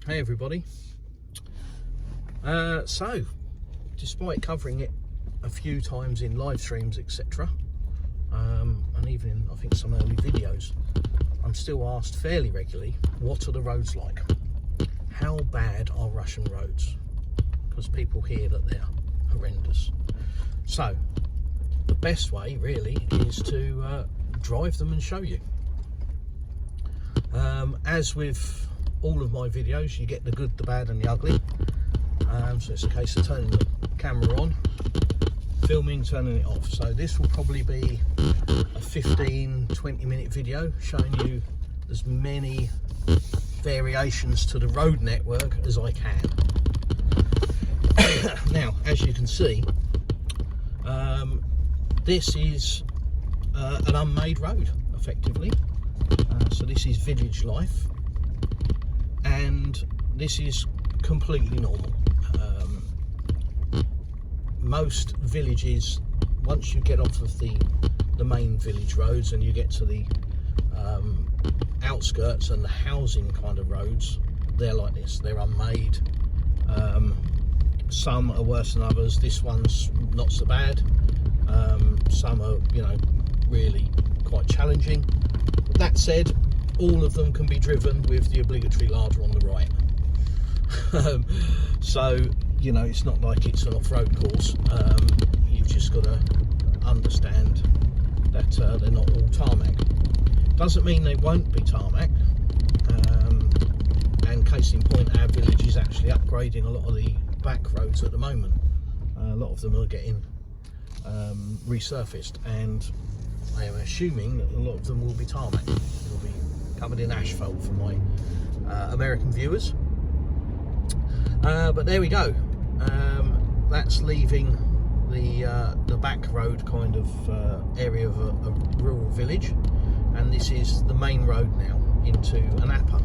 Hey everybody. So, despite covering it a few times in live streams, etc., and even in, I think, some early videos, I'm still asked fairly regularly, what are the roads like? How bad are Russian roads? Because people hear that they're horrendous. So, the best way really is to drive them and show you. As with all of my videos, you get the good, the bad and the ugly. So it's a case of turning the camera on, filming, turning it off. So this will probably be a 15-20 minute video showing you as many variations to the road network as I can. Now, as you can see, this is an unmade road, effectively. So this is village life, and this is completely normal. Most villages, once you get off of the main village roads and you get to the outskirts and the housing kind of roads, they're like this. They're unmade. Some are worse than others. This one's not so bad. Some are, really quite challenging. That said, all of them can be driven with the obligatory larder on the right. So, it's not like it's an off-road course. You've just got to understand that they're not all tarmac. Doesn't mean they won't be tarmac. And case in point, our village is actually upgrading a lot of the back roads at the moment. A lot of them are getting resurfaced, and I am assuming that a lot of them will be tarmac. Will be covered in asphalt for my American viewers. But there we go. That's leaving the back road kind of area of a rural village, and this is the main road now into Anapa.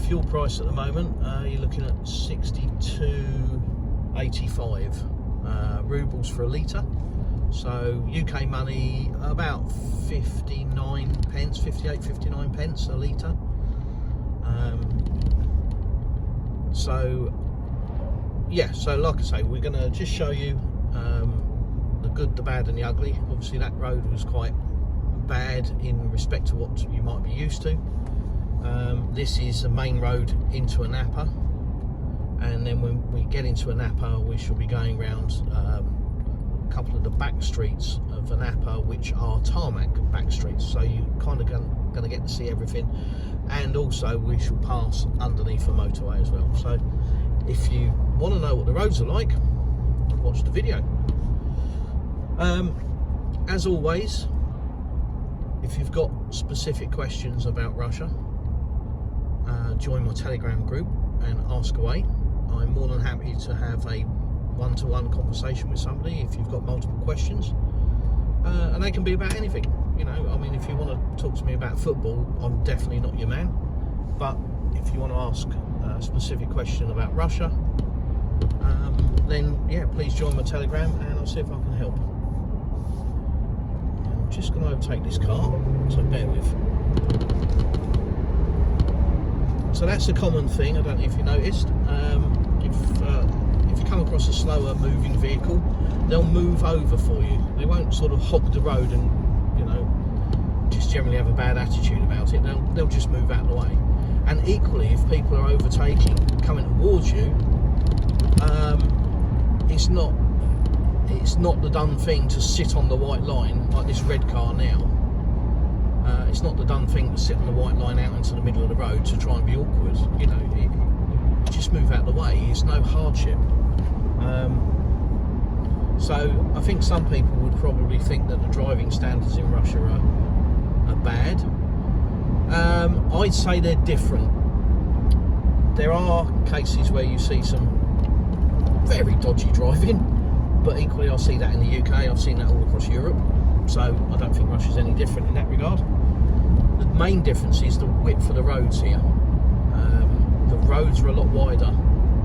Fuel price at the moment, you're looking at 62.85 rubles for a litre. So UK money, about 59 pence, 59 pence a litre. So like I say, we're going to just show you the good, the bad and the ugly. Obviously that road was quite bad in respect to what you might be used to. This is a main road into Anapa, and then when we get into Anapa we shall be going round a couple of the back streets of Anapa, which are tarmac back streets, so you kind of going to get to see everything. And also we shall pass underneath a motorway as well. So if you want to know what the roads are like, watch the video. As always, if you've got specific questions about Russia, join my Telegram group and ask away. I'm more than happy to have a one-to-one conversation with somebody if you've got multiple questions, and they can be about anything. I mean, if you want to talk to me about football, I'm definitely not your man. But if you want to ask a specific question about Russia, then yeah, please join my Telegram and I'll see if I can help. I'm just going to overtake this car, so bear with. So that's a common thing. I don't know if you noticed. If you come across a slower moving vehicle, they'll move over for you. They won't sort of hog the road and just generally have a bad attitude about it. They'll just move out of the way. And equally, if people are overtaking, coming towards you, it's not the done thing to sit on the white line like this red car now. It's not the done thing to sit on the white line out into the middle of the road to try and be awkward. Just move out of the way. It's no hardship. So I think some people would probably think that the driving standards in Russia are bad. I'd say they're different. There are cases where you see some very dodgy driving, but equally I see that in the UK. I've seen that all across Europe, so I don't think Russia's any different in that regard. The main difference is the width of the roads here. The roads are a lot wider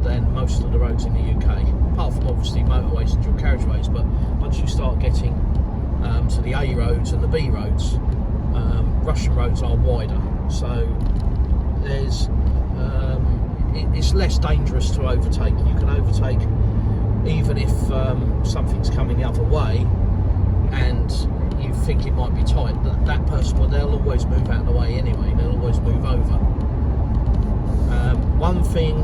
than most of the roads in the UK, apart from obviously motorways and dual carriageways. But once you start getting to the A roads and the B roads, Russian roads are wider. So there's it's less dangerous to overtake. You can overtake even if something's coming the other way and you think it might be tight. That person, well, they'll always move out of the way anyway. They'll always move over. One thing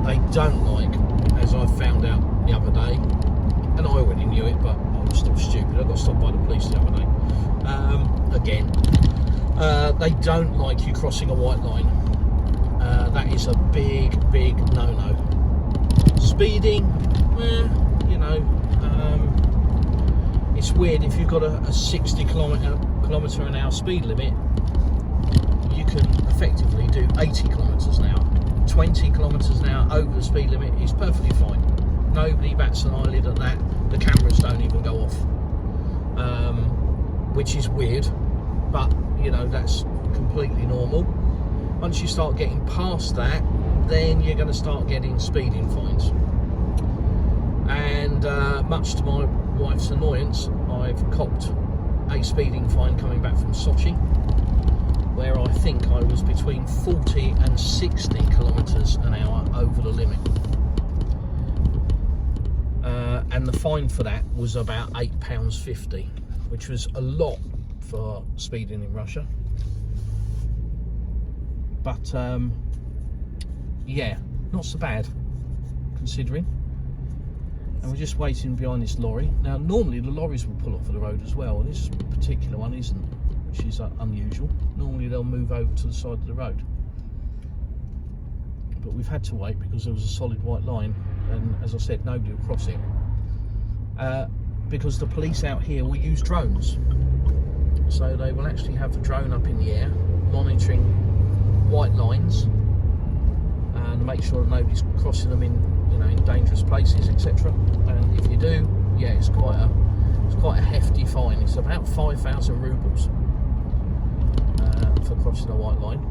they don't like, as I found out the other day, and I already knew it, but I was still stupid. I got stopped by the police the other day. Again, they don't like you crossing a white line. That is a big no-no. Speeding, you know, it's weird. If you've got a 60 kilometre an hour speed limit, you can effectively do 80 kilometres an hour. 20 kilometres an hour over the speed limit is perfectly fine. Nobody bats an eyelid at that. The cameras don't even go off, which is weird, but you know, that's completely normal. Once you start getting past that, then you're going to start getting speeding fines. And much to my wife's annoyance, I've copped a speeding fine coming back from Sochi, where I think I was between 40 and 60 kilometres an hour over the limit. And the fine for that was about £8.50, which was a lot for speeding in Russia. But yeah, not so bad considering. And we're just waiting behind this lorry. Now normally the lorries will pull off of the road as well, and this particular one isn't, which is unusual. Normally they'll move over to the side of the road, but we've had to wait because there was a solid white line, and as I said, nobody will cross it, because the police out here will use drones. So they will actually have the drone up in the air monitoring white lines and make sure that nobody's crossing them in, you know, in dangerous places, etc. And if you do, yeah, it's quite a hefty fine. It's about 5,000 rubles for crossing a white line.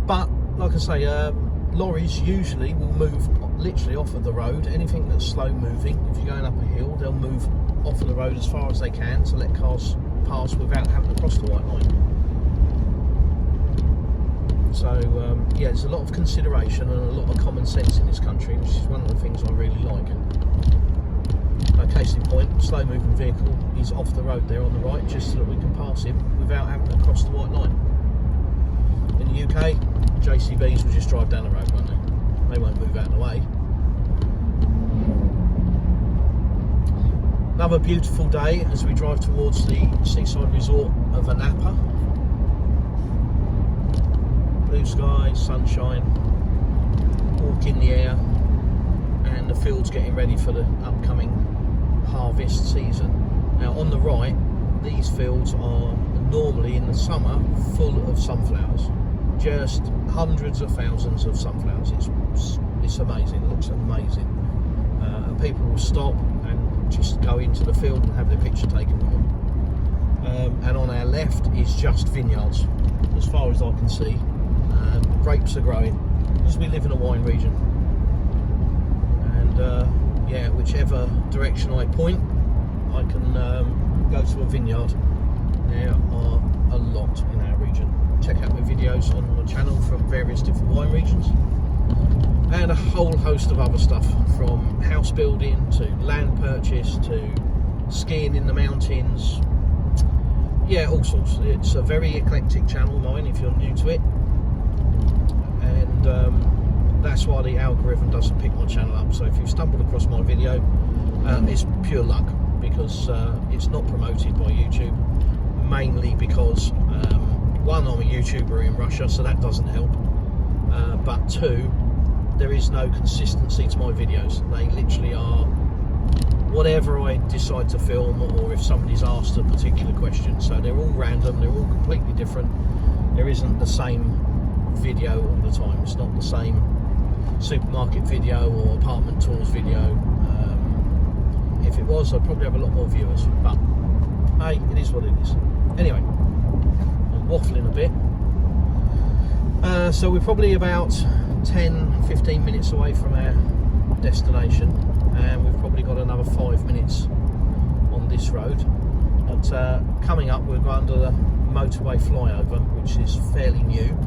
But like I say, lorries usually will move literally off of the road. Anything that's slow moving, if you're going up a hill, they'll move off of the road as far as they can to let cars pass without having to cross the white line. So yeah, there's a lot of consideration and a lot of common sense in this country, which is one of the things I really like. Case in point, slow moving vehicle is off the road there on the right, just so that we can pass him without having to cross the white line. In the UK, JCBs will just drive down the road, won't they? They won't move out of the way. Another beautiful day as we drive towards the seaside resort of Anapa. Blue sky, sunshine, walk in the air, and the field's getting ready for the upcoming harvest season. Now on the right, these fields are normally in the summer full of sunflowers, just hundreds of thousands of sunflowers. It's amazing, it looks amazing, and people will stop and just go into the field and have their picture taken with them. And on our left is just vineyards, as far as I can see. Grapes are growing, because we live in a wine region, and yeah, whichever direction I point, I can go to a vineyard. There are a lot in our region. Check out my videos on the channel from various different wine regions, and a whole host of other stuff, from house building to land purchase to skiing in the mountains. Yeah, all sorts. It's a very eclectic channel, mine, if you're new to it. And that's why the algorithm doesn't pick my channel up. So if you've stumbled across my video, it's pure luck, because it's not promoted by YouTube, mainly because one, I'm a YouTuber in Russia, so that doesn't help, but two, there is no consistency to my videos. They literally are whatever I decide to film, or if somebody's asked a particular question. So they're all random, they're all completely different. There isn't the same video all the time. It's not the same supermarket video or apartment tours video. If it was, I'd probably have a lot more viewers, but hey, it is what it is. Anyway, I'm waffling a bit. So we're probably about 10-15 minutes away from our destination, and we've probably got another 5 minutes on this road. But coming up, we'll go under the motorway flyover, which is fairly new.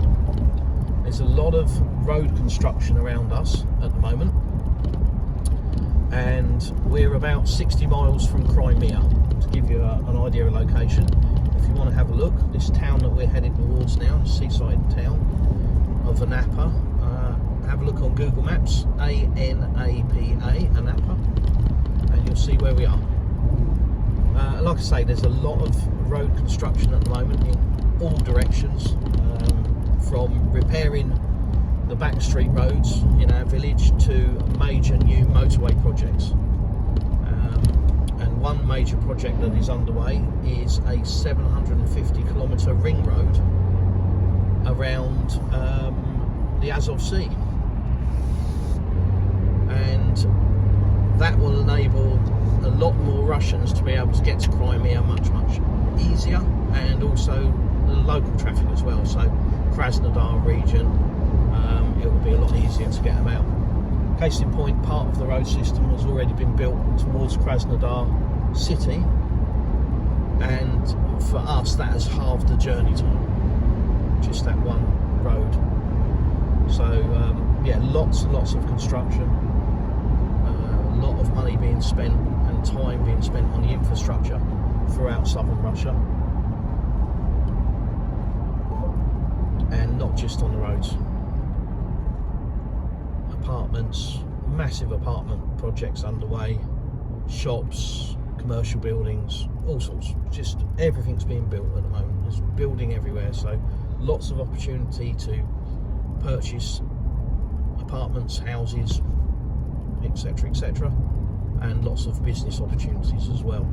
There's a lot of road construction around us at the moment, and we're about 60 miles from Crimea, to give you an idea of location. If you want to have a look, this town that we're heading towards now, the seaside town of Anapa, have a look on Google Maps, A-N-A-P-A, Anapa, and you'll see where we are. Like I say, there's a lot of road construction at the moment in all directions, from repairing the back street roads in our village to major new motorway projects. And one major project that is underway is a 750 kilometre ring road around the Azov Sea, and that will enable a lot more Russians to be able to get to Crimea much easier, and also the local traffic as well. So Krasnodar region, it will be a lot easier to get them out. Case in point, part of the road system has already been built towards Krasnodar city, and for us that has halved the journey time, just that one road. So yeah, lots and lots of construction, a lot of money being spent and time being spent on the infrastructure throughout southern Russia, and not just on the roads. Apartments, massive apartment projects underway, shops, commercial buildings, all sorts. Just everything's being built at the moment. There's building everywhere, so lots of opportunity to purchase apartments, houses, etc, etc, and lots of business opportunities as well.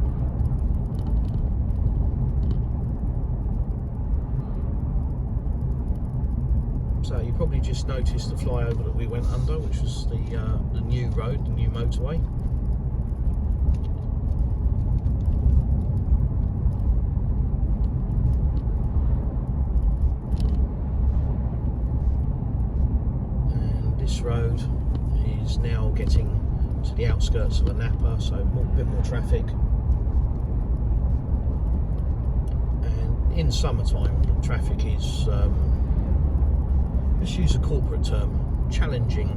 So you probably just noticed the flyover that we went under, which was the new road, the new motorway. And this road is now getting to the outskirts of Anapa, so a bit more traffic. And in summertime, the traffic is, let's use a corporate term, challenging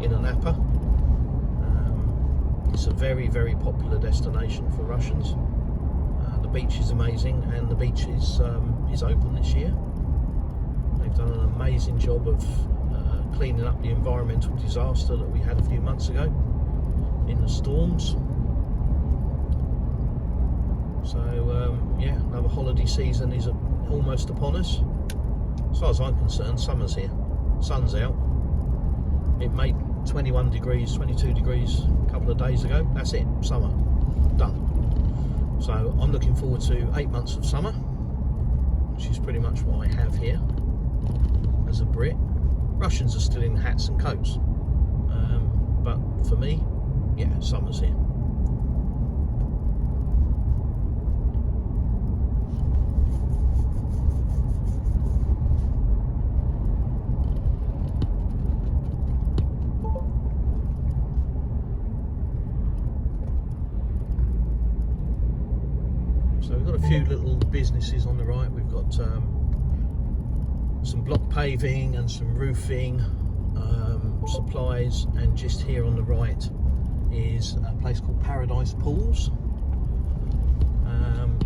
in Anapa. It's a very, very popular destination for Russians. The beach is amazing, and the beach is open this year. They've done an amazing job of cleaning up the environmental disaster that we had a few months ago in the storms. So yeah, another holiday season is almost upon us. As far as I'm concerned, summer's here. Sun's out. It made 21 degrees, 22 degrees a couple of days ago. That's it, summer, done. So I'm looking forward to 8 months of summer, which is pretty much what I have here as a Brit. Russians are still in hats and coats, but for me, yeah, summer's here. So we've got a few little businesses on the right. We've got some block paving and some roofing supplies, and just here on the right is a place called Paradise Pools.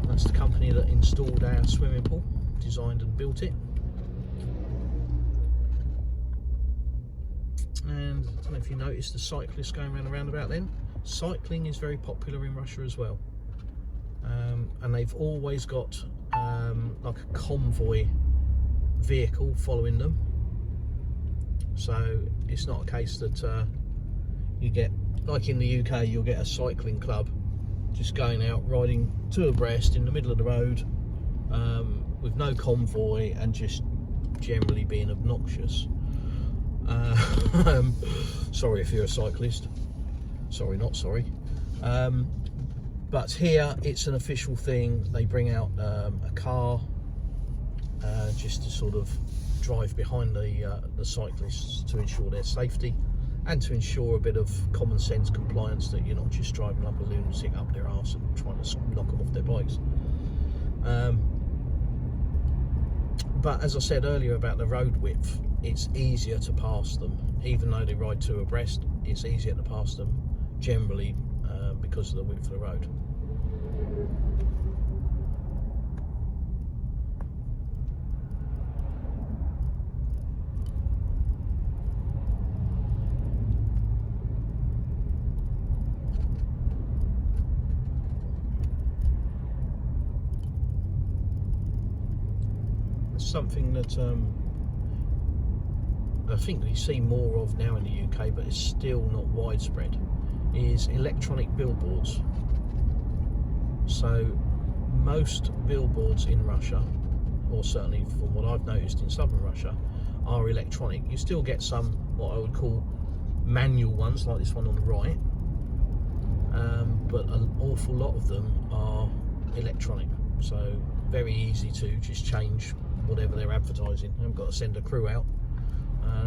That's the company that installed our swimming pool, designed and built it. And I don't know if you noticed the cyclists going around the roundabout then. Cycling is very popular in Russia as well. And they've always got like a convoy vehicle following them, so it's not a case that you get, like in the UK, you'll get a cycling club just going out riding two abreast in the middle of the road with no convoy and just generally being obnoxious. Sorry if you're a cyclist, sorry not sorry. But here it's an official thing. They bring out a car just to sort of drive behind the cyclists to ensure their safety and to ensure a bit of common sense compliance, that you're not just driving like a lunatic up their arse and trying to knock them off their bikes. But as I said earlier about the road width, it's easier to pass them, even though they ride two abreast. It's easier to pass them generally because of the width of the road. Something that I think we see more of now in the UK, but it's still not widespread, is electronic billboards. So most billboards in Russia, or certainly from what I've noticed in southern Russia, are electronic. You still get some what I would call manual ones, like this one on the right, but an awful lot of them are electronic, so very easy to just change whatever they're advertising. I haven't got to send a crew out,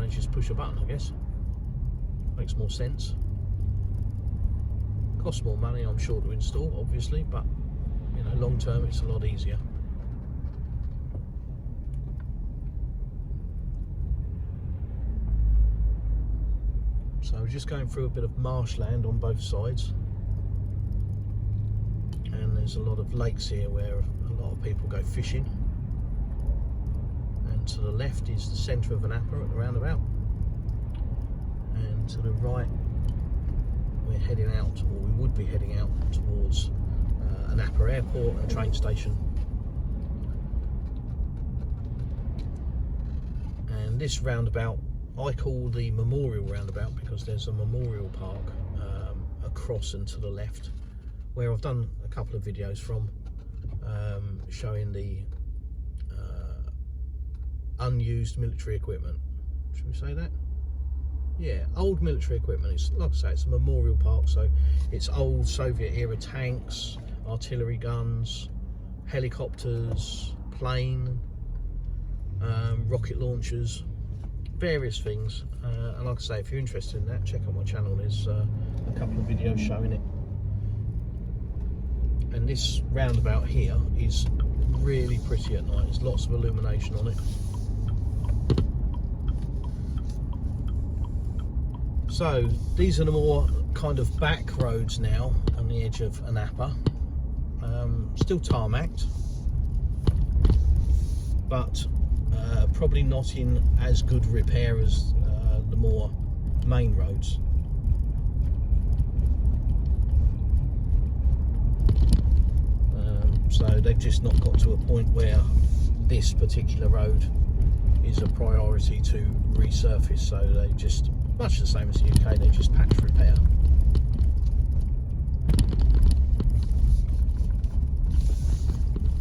just push a button, I guess. Makes more sense. Costs more money, I'm sure, to install, obviously, but you know, long term it's a lot easier. So we're just going through a bit of marshland on both sides, and there's a lot of lakes here where a lot of people go fishing. And to the left is the centre of Anapa at the roundabout, and to the right we're heading out, or we would be heading out towards Anapa Airport and a train station. And this roundabout I call the memorial roundabout because there's a memorial park across and to the left, where I've done a couple of videos from showing the unused military equipment. Should we say that? Yeah, old military equipment. It's like I say, it's a memorial park, so it's old Soviet era tanks, artillery guns, helicopters, plane, rocket launchers, various things. And like I say, if you're interested in that, check out my channel. There's a couple of videos showing it. And this roundabout here is really pretty at night. There's lots of illumination on it. So these are the more kind of back roads now on the edge of Anapa. Still tarmacked, but probably not in as good repair as the more main roads. So they've just not got to a point where this particular road is a priority to resurface, so they just, much the same as the UK, they just patch repair.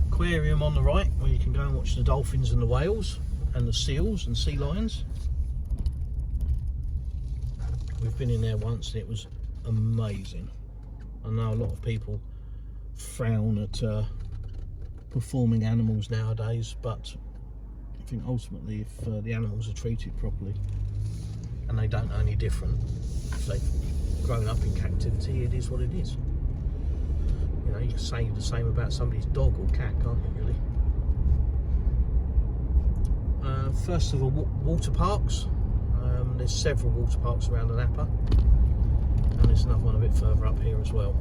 Aquarium on the right, where you can go and watch the dolphins and the whales and the seals and sea lions. We've been in there once and it was amazing. I know a lot of people frown at performing animals nowadays, but I think ultimately if the animals are treated properly and they don't know any different, if they've grown up in captivity, it is what it is. You know, you can say the same about somebody's dog or cat, can't you, really? First of all, water parks. There's several water parks around Anapa, and there's another one a bit further up here as well.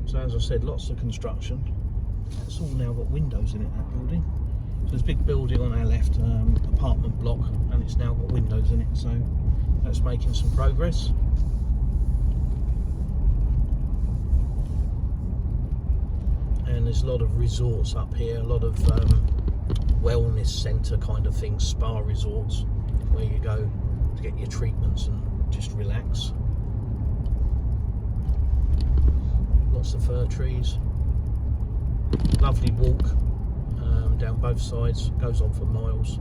So as I said, lots of construction. It's all now got windows in it, that building. So there's a big building on our left, apartment block, and it's now got windows in it, so that's making some progress. And there's a lot of resorts up here, a lot of wellness centre kind of things, spa resorts, where you go to get your treatments and just relax. Lots of fir trees. Lovely walk down both sides, goes on for miles.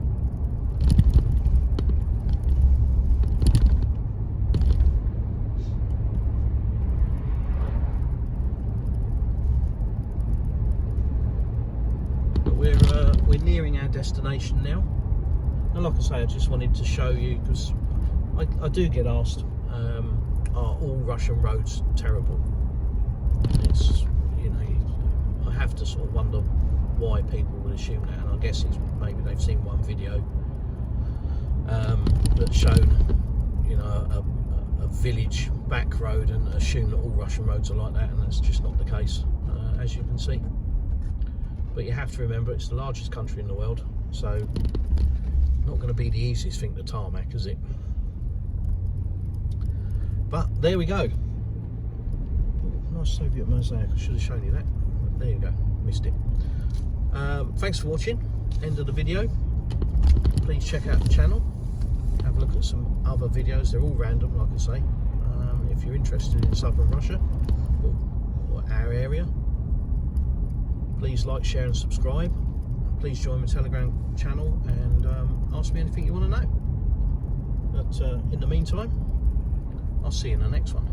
But we're nearing our destination now. And like I say, I just wanted to show you, because I do get asked, are all Russian roads terrible? It's, you know, I have to sort of wonder why people would assume that, and I guess it's maybe they've seen one video that showed, you know, a village back road and assume that all Russian roads are like that, and that's just not the case, as you can see. But you have to remember, it's the largest country in the world, so not going to be the easiest thing to tarmac, is it? But there we go. Nice Soviet mosaic. I should have shown you that. But there you go. Missed it. Thanks for watching. End of the video. Please check out the channel. Have a look at some other videos. They're all random, like I say. If you're interested in southern Russia or our area, please like, share and subscribe. Please join my Telegram channel and ask me anything you want to know. But in the meantime, I'll see you in the next one.